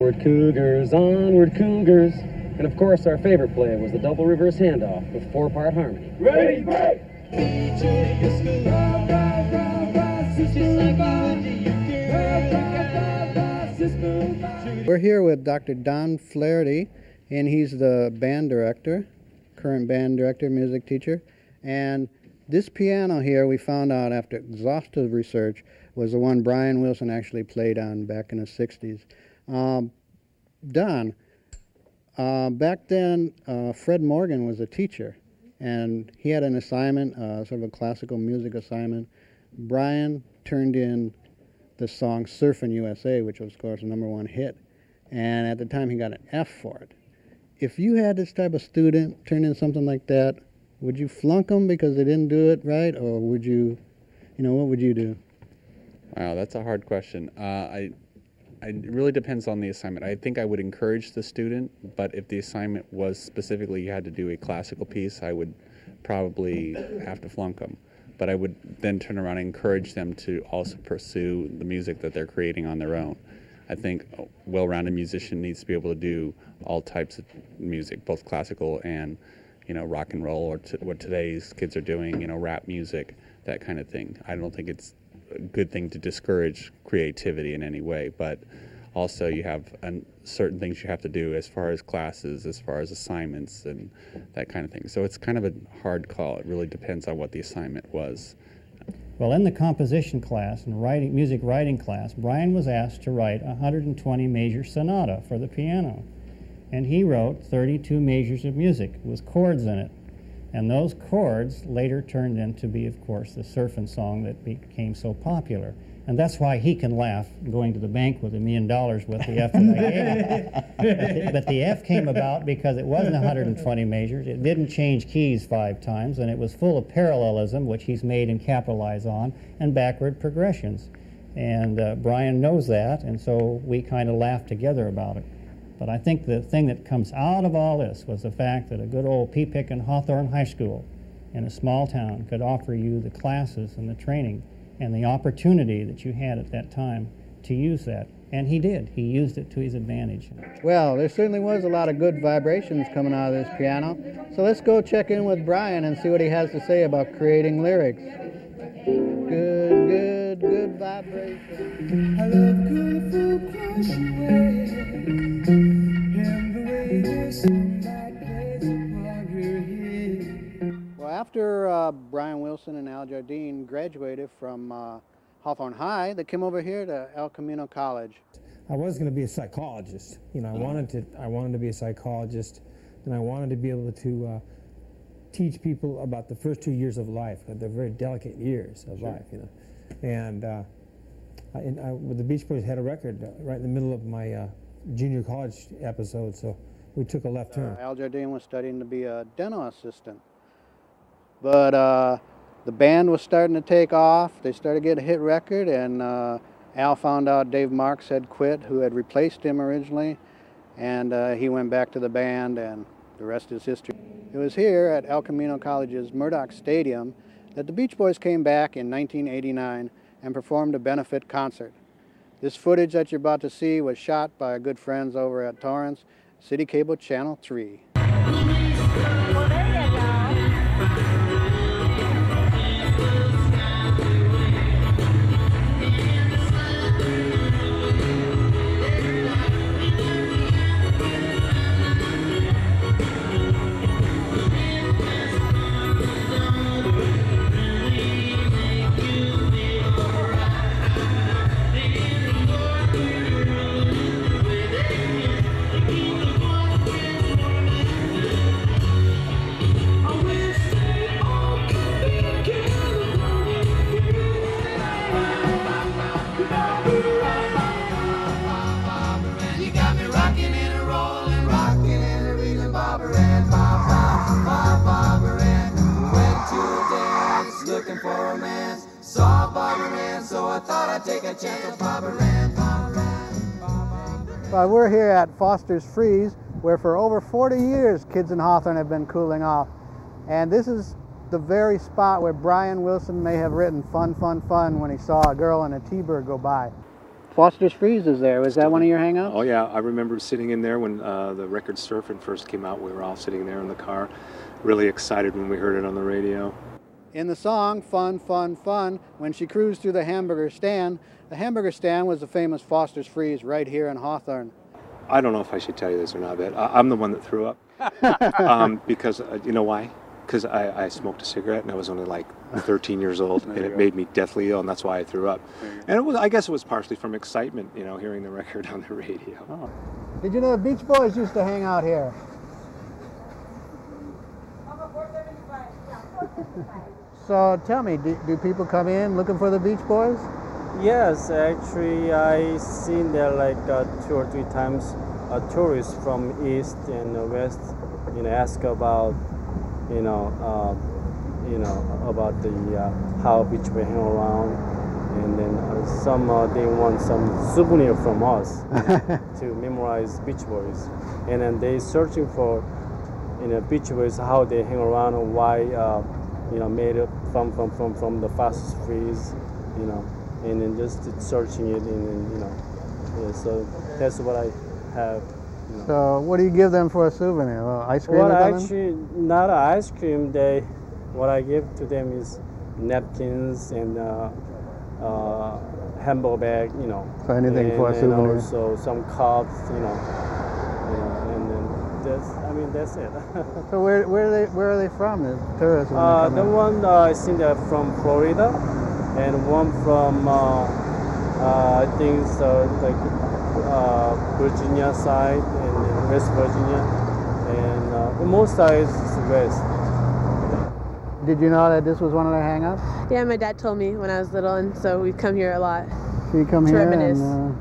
Onward Cougars. And of course, our favorite play was the double reverse handoff with four-part harmony. Ready, break! We're here with Dr. Don Flaherty, and he's the band director, current band director, music teacher. And this piano here, we found out after exhaustive research, was the one Brian Wilson actually played on back in the 60s. Don, back then, Fred Morgan was a teacher, and he had an assignment, sort of a classical music assignment. Brian turned in the song Surfin' USA, which was, of course, a #1 hit, and at the time he got an F for it. If you had this type of student turn in something like that, would you flunk them because they didn't do it right, or would you, what would you do? Wow, that's a hard question. It really depends on the assignment. I think I would encourage the student, but if the assignment was specifically you had to do a classical piece, I would probably have to flunk them. But I would then turn around and encourage them to also pursue the music that they're creating on their own. I think a well-rounded musician needs to be able to do all types of music, both classical and, rock and roll, or what today's kids are doing, rap music, that kind of thing. I don't think it's a good thing to discourage creativity in any way, but also you have certain things you have to do as far as classes, as far as assignments and that kind of thing. So it's kind of a hard call. It really depends on what the assignment was. Well, in the composition class and music writing class, Brian was asked to write a 120 measure sonata for the piano, and he wrote 32 measures of music with chords in it. And those chords later turned into be, of course, the surfing song that became so popular. And that's why he can laugh going to the bank with $1 million with the F that I gave him. But the F came about because it wasn't 120 measures. It didn't change keys 5 times, and it was full of parallelism, which he's made and capitalized on, and backward progressions. And Brian knows that, and so we kind of laughed together about it. But I think the thing that comes out of all this was the fact that a good old pea-picking Hawthorne High School in a small town could offer you the classes and the training and the opportunity that you had at that time to use that. And he did. He used it to his advantage. Well, there certainly was a lot of good vibrations coming out of this piano. So let's go check in with Brian and see what he has to say about creating lyrics. Good vibration. I love good food close away, and the way the sunlight plays upon your head. Well, after Brian Wilson and Al Jardine graduated from Hawthorne High, they came over here to El Camino College. I was going to be a psychologist. I wanted to be a psychologist, and I wanted to be able to teach people about the first 2 years of life. They're very delicate years of life, And the Beach Boys had a record right in the middle of my junior college episode, so we took a left turn. Al Jardine was studying to be a dental assistant. But the band was starting to take off. They started to get a hit record, and Al found out Dave Marks had quit, who had replaced him originally, and he went back to the band, and the rest is history. It was here at El Camino College's Murdoch Stadium that the Beach Boys came back in 1989 and performed a benefit concert. This footage that you're about to see was shot by our good friends over at Torrance, City Cable Channel 3. Well, we're here at Foster's Freeze, where for over 40 years kids in Hawthorne have been cooling off. And this is the very spot where Brian Wilson may have written "Fun, Fun, Fun" when he saw a girl in a T-bird go by. Foster's Freeze is there. Was that one of your hangouts? Oh yeah, I remember sitting in there when the record Surfin' first came out. We were all sitting there in the car, really excited when we heard it on the radio. In the song Fun, Fun, Fun, when she cruised through the hamburger stand was the famous Foster's Freeze right here in Hawthorne. I don't know if I should tell you this or not, but I'm the one that threw up. Because, you know why? Because I smoked a cigarette and I was only like 13 years old, and it made me deathly ill, and that's why I threw up. And I guess it was partially from excitement, you know, hearing the record on the radio. Oh. Did you know the Beach Boys used to hang out here? So tell me, do people come in looking for the Beach Boys? Yes, actually, I seen there like 2 or 3 times. Tourists from east and west, ask about, about the how Beach Boy hang around, and then some they want some souvenir from us to memorize Beach Boys, and then they searching for, Beach Boys, how they hang around and why, made it from the Foster's Freeze, and then just searching it, and then, so that's what I have. So what do you give them for a souvenir? Ice cream? Well, actually, not ice cream. What I give to them is napkins and hamburger bag, So anything for a souvenir. And also some cups, and then that's it. So where are they from? The tourists? The one I think they're from Florida, and one from I think like Virginia side and West Virginia, and most sides west. Did you know that this was one of their hangouts? Yeah, my dad told me when I was little, and so we've come here a lot. So you come to here reminisce. and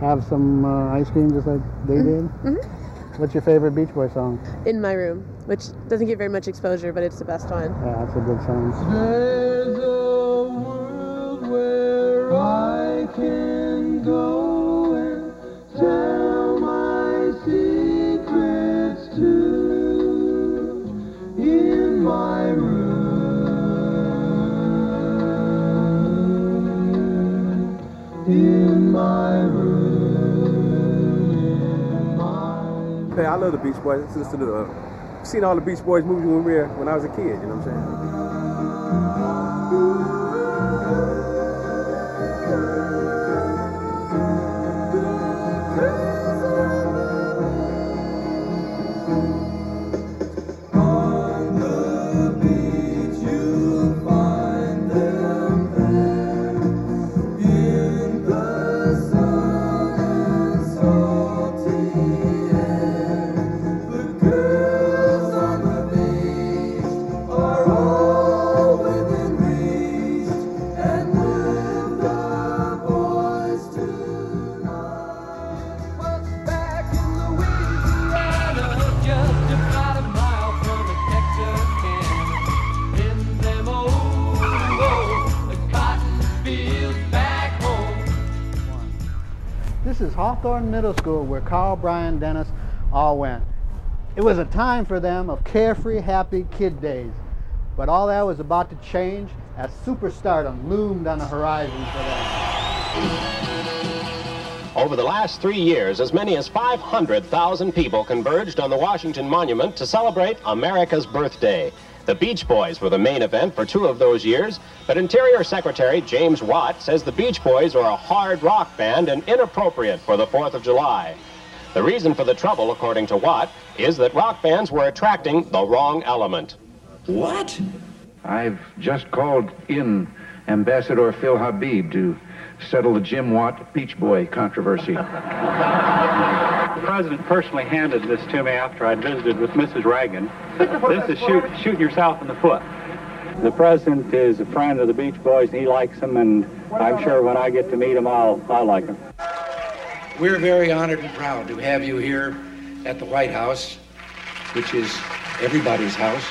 have some ice cream just like they did? Mm-hmm. What's your favorite Beach Boy song? In My Room, which doesn't get very much exposure, but it's the best one. Yeah, that's a good song. There's a world where I can go and tell my secrets to, in my room, in my room. Hey, I love the Beach Boys. Seen all the Beach Boys movies when I was a kid, you know what I'm saying? This is Hawthorne Middle School, where Carl, Brian, Dennis all went. It was a time for them of carefree, happy kid days. But all that was about to change as superstardom loomed on the horizon for them. Over the last 3 years, as many as 500,000 people converged on the Washington Monument to celebrate America's birthday. The Beach Boys were the main event for 2 of those years, but Interior Secretary James Watt says the Beach Boys are a hard rock band and inappropriate for the 4th of July. The reason for the trouble, according to Watt, is that rock bands were attracting the wrong element. What? I've just called in Ambassador Phil Habib to settle the Jim Watt Beach Boy controversy. The president personally handed this to me after I'd visited with Mrs. Reagan. This is shooting yourself in the foot. The president is a friend of the Beach Boys, and he likes them, and I'm sure when I get to meet them, I'll like them. We're very honored and proud to have you here at the White House, which is everybody's house.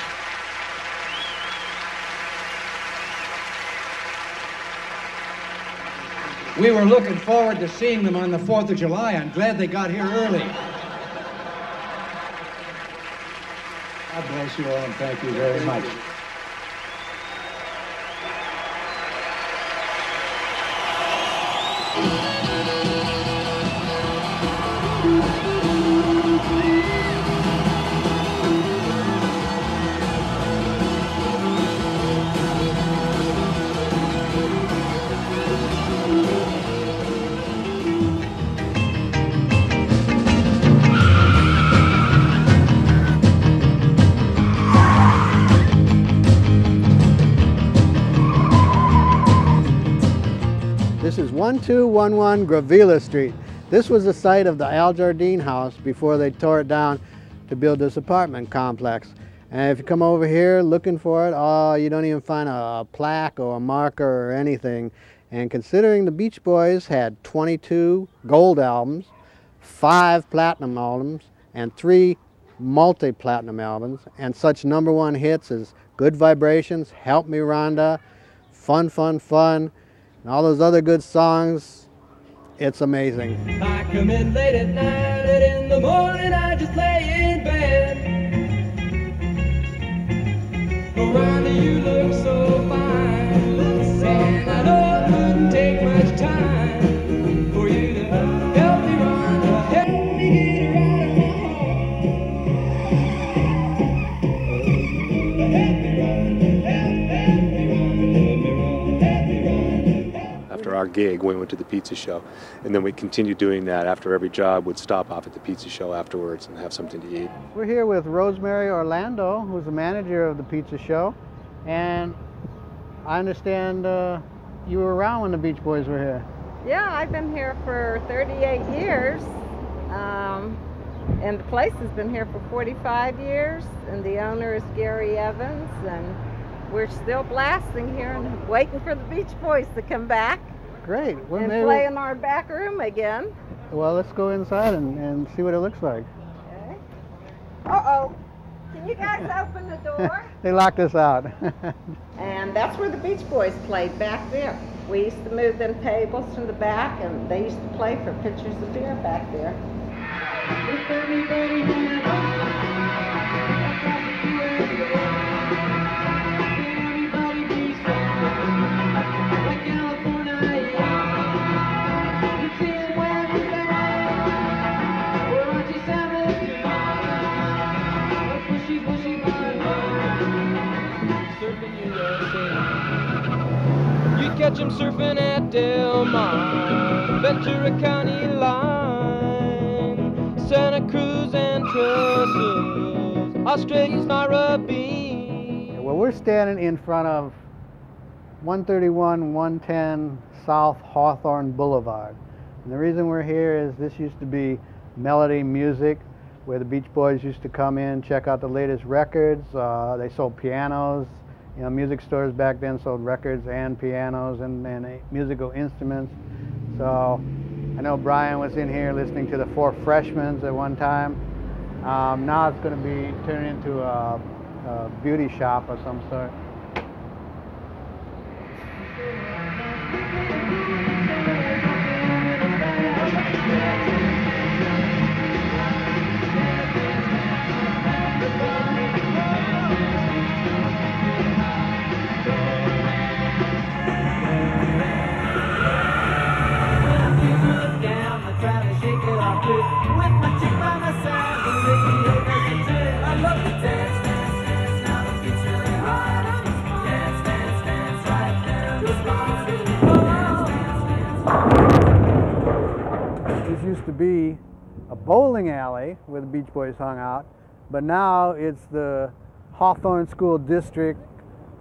We were looking forward to seeing them on the 4th of July. I'm glad they got here early. God bless you all, and thank you very much. 1211 Gravilla Street. This was the site of the Al Jardine house before they tore it down to build this apartment complex. And if you come over here looking for it, oh, you don't even find a plaque or a marker or anything. And considering the Beach Boys had 22 gold albums, 5 platinum albums, and 3 multi-platinum albums, and such #1 hits as Good Vibrations, Help Me Rhonda, Fun, Fun, Fun, and all those other good songs, it's amazing. I come in late at night and in the morning I just lay in bed. Oh, Rhonda, you look so fine, and I know it wouldn't take much time for you to help me, Rhonda, help me get her out of my After our gig, we went to the pizza show, and then we continued doing that. After every job, we'd stop off at the pizza show afterwards and have something to eat. We're here with Rosemary Orlando, who's the manager of the pizza show, and I understand you were around when the Beach Boys were here. Yeah, I've been here for 38 years, and the place has been here for 45 years, and the owner is Gary Evans, and we're still blasting here and waiting for the Beach Boys to come back. Great. Well, and play in our back room again. Well, let's go inside and see what it looks like. Okay. Uh-oh. Can you guys open the door? They locked us out. And that's where the Beach Boys played, back there. We used to move them tables from the back, and they used to play for pitchers of beer back there. If everybody had everybody be strong, like California, you see it where we belong. We're on G7, a bushy, bushy surfing USA. You catch them surfing at Del Mar, Ventura County line, Santa Cruz and Trusses, Australia's Narrabeen. Well, we're standing in front of 131 110 South Hawthorne Boulevard. And the reason we're here is this used to be Melody Music, where the Beach Boys used to come in, check out the latest records. They sold pianos. You know, music stores back then sold records and pianos and musical instruments. So I know Brian was in here listening to the Four Freshmen at one time. Now it's going to be turned into a beauty shop of some sort. This used to be a bowling alley where the Beach Boys hung out, but now it's the Hawthorne School District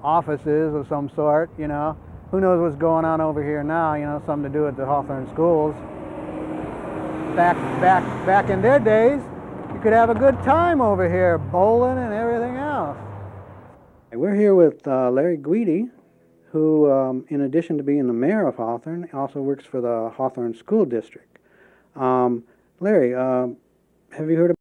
offices of some sort, you know. Who knows what's going on over here now, you know, something to do with the Hawthorne schools. Back in their days, you could have a good time over here, bowling and everything else. We're here with Larry Guidi, who, in addition to being the mayor of Hawthorne, also works for the Hawthorne School District. Larry, have you heard